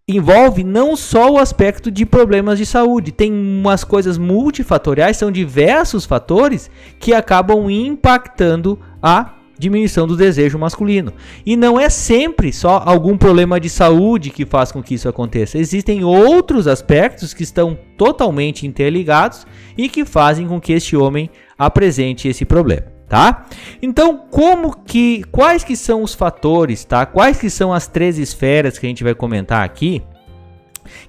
envolve não só o aspecto de problemas de saúde, tem umas coisas multifatoriais, são diversos fatores que acabam impactando a diminuição do desejo masculino. E não é sempre só algum problema de saúde que faz com que isso aconteça. Existem outros aspectos que estão totalmente interligados e que fazem com que este homem apresente esse problema, tá? Então, quais que são os fatores, tá? Quais que são as 3 esferas que a gente vai comentar aqui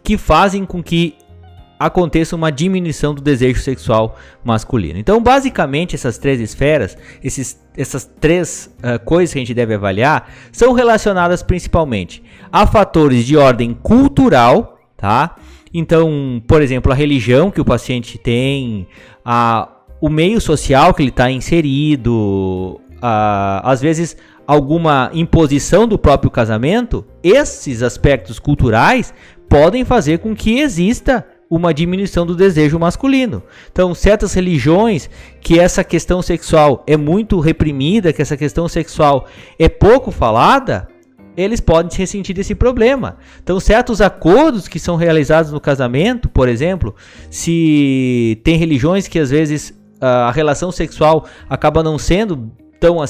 que fazem com que aconteça uma diminuição do desejo sexual masculino? Então, basicamente, essas 3 esferas, essas 3 coisas que a gente deve avaliar, são relacionadas principalmente a fatores de ordem cultural, tá? Então, por exemplo, a religião que o paciente tem, o meio social que ele está inserido, às vezes alguma imposição do próprio casamento. Esses aspectos culturais podem fazer com que exista uma diminuição do desejo masculino. Então, certas religiões que essa questão sexual é muito reprimida, que essa questão sexual é pouco falada, eles podem se ressentir desse problema. Então, certos acordos que são realizados no casamento, por exemplo, se tem religiões que às vezes a relação sexual acaba não sendo tão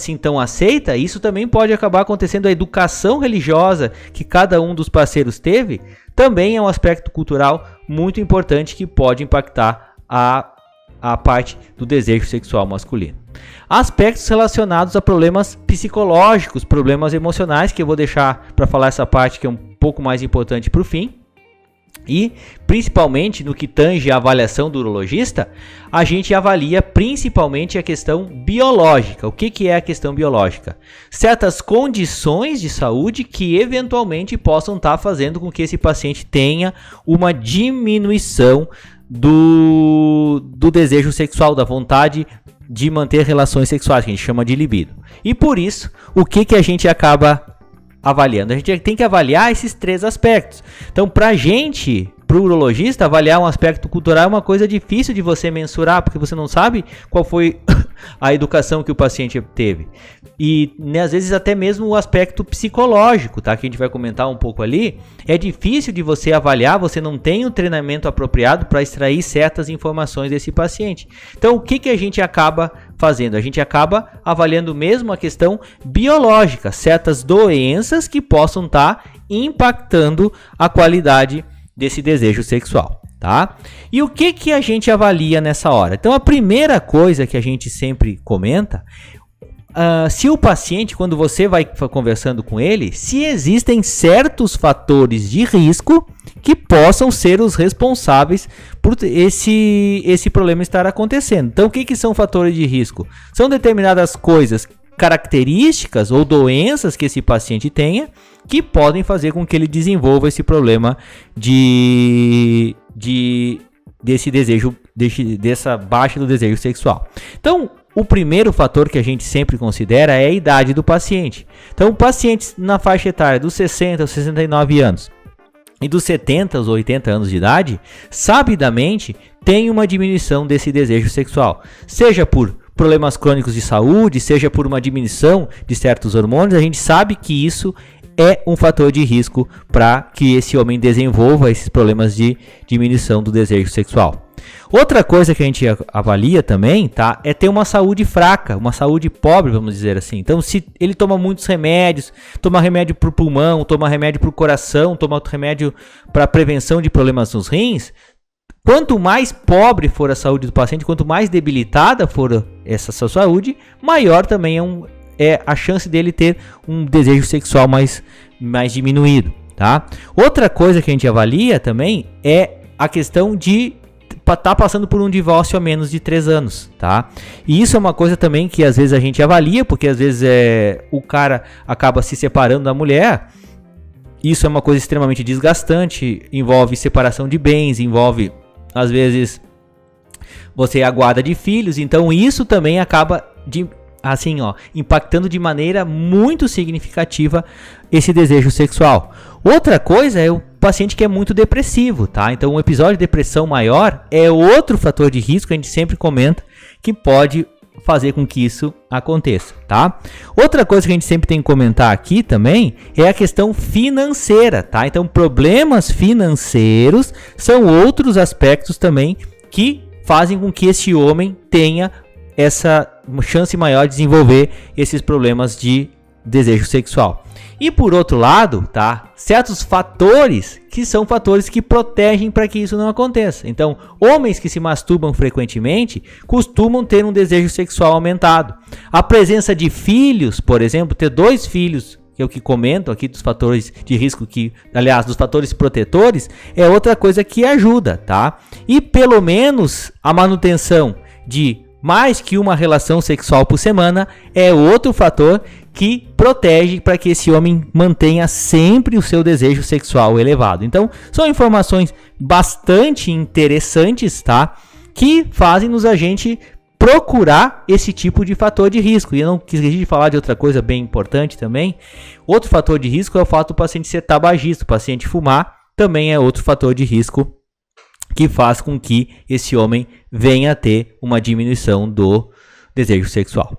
aceita, isso também pode acabar acontecendo. A educação religiosa que cada um dos parceiros teve também é um aspecto cultural muito importante que pode impactar a parte do desejo sexual masculino. Aspectos relacionados a problemas psicológicos, problemas emocionais, que eu vou deixar para falar essa parte que é um pouco mais importante para o fim. E, principalmente no que tange a avaliação do urologista, a gente avalia principalmente a questão biológica. O que é a questão biológica? Certas condições de saúde que eventualmente possam estar fazendo com que esse paciente tenha uma diminuição do desejo sexual, da vontade de manter relações sexuais, que a gente chama de libido. E por isso, o que a gente acaba avaliando? A gente tem que avaliar esses 3 aspectos. Então, pro urologista, avaliar um aspecto cultural é uma coisa difícil de você mensurar, porque você não sabe qual foi a educação que o paciente teve. E, né, às vezes até mesmo o aspecto psicológico, tá? Que a gente vai comentar um pouco ali. É difícil de você avaliar, você não tem o treinamento apropriado para extrair certas informações desse paciente. Então, o que a gente acaba fazendo? A gente acaba avaliando mesmo a questão biológica, certas doenças que possam estar impactando a qualidade desse desejo sexual, tá? E o que a gente avalia nessa hora? Então, a primeira coisa que a gente sempre comenta, se o paciente, quando você vai conversando com ele, se existem certos fatores de risco que possam ser os responsáveis por esse problema estar acontecendo. Então, o que são fatores de risco? São determinadas coisas, características ou doenças que esse paciente tenha, que podem fazer com que ele desenvolva esse problema desse desejo, dessa baixa do desejo sexual. Então, o primeiro fator que a gente sempre considera é a idade do paciente. Então, pacientes na faixa etária dos 60 aos 69 anos e dos 70 aos 80 anos de idade, sabidamente tem uma diminuição desse desejo sexual, seja por problemas crônicos de saúde, seja por uma diminuição de certos hormônios. A gente sabe que isso é um fator de risco para que esse homem desenvolva esses problemas de diminuição do desejo sexual. Outra coisa que a gente avalia também, tá, é ter uma saúde fraca, uma saúde pobre, vamos dizer assim. Então, se ele toma muitos remédios, toma remédio para o pulmão, toma remédio para o coração, toma remédio para prevenção de problemas nos rins, quanto mais pobre for a saúde do paciente, quanto mais debilitada for essa sua saúde, maior também é a chance dele ter um desejo sexual mais diminuído, tá? Outra coisa que a gente avalia também é a questão de estar passando por um divórcio há menos de 3 anos, tá? E isso é uma coisa também que às vezes a gente avalia, porque às vezes o cara acaba se separando da mulher. Isso é uma coisa extremamente desgastante, envolve separação de bens, envolve às vezes você a guarda de filhos, então isso também acaba impactando de maneira muito significativa esse desejo sexual. Outra coisa é o paciente que é muito depressivo, tá? Então, um episódio de depressão maior é outro fator de risco que a gente sempre comenta que pode fazer com que isso aconteça, tá? Outra coisa que a gente sempre tem que comentar aqui também é a questão financeira, tá? Então, problemas financeiros são outros aspectos também que fazem com que esse homem tenha essa chance maior de desenvolver esses problemas de desejo sexual. E por outro lado, tá? Certos fatores que são fatores que protegem para que isso não aconteça. Então, homens que se masturbam frequentemente costumam ter um desejo sexual aumentado. A presença de filhos, por exemplo, ter 2 filhos, que é o que comento aqui dos fatores de risco, dos fatores protetores, é outra coisa que ajuda, tá? E pelo menos a manutenção de mais que uma relação sexual por semana é outro fator que protege para que esse homem mantenha sempre o seu desejo sexual elevado. Então, são informações bastante interessantes, tá? Que fazem-nos a gente procurar esse tipo de fator de risco. E eu não quis de falar de outra coisa bem importante também. Outro fator de risco é o fato do paciente ser tabagista. O paciente fumar também é outro fator de risco que faz com que esse homem venha a ter uma diminuição do desejo sexual.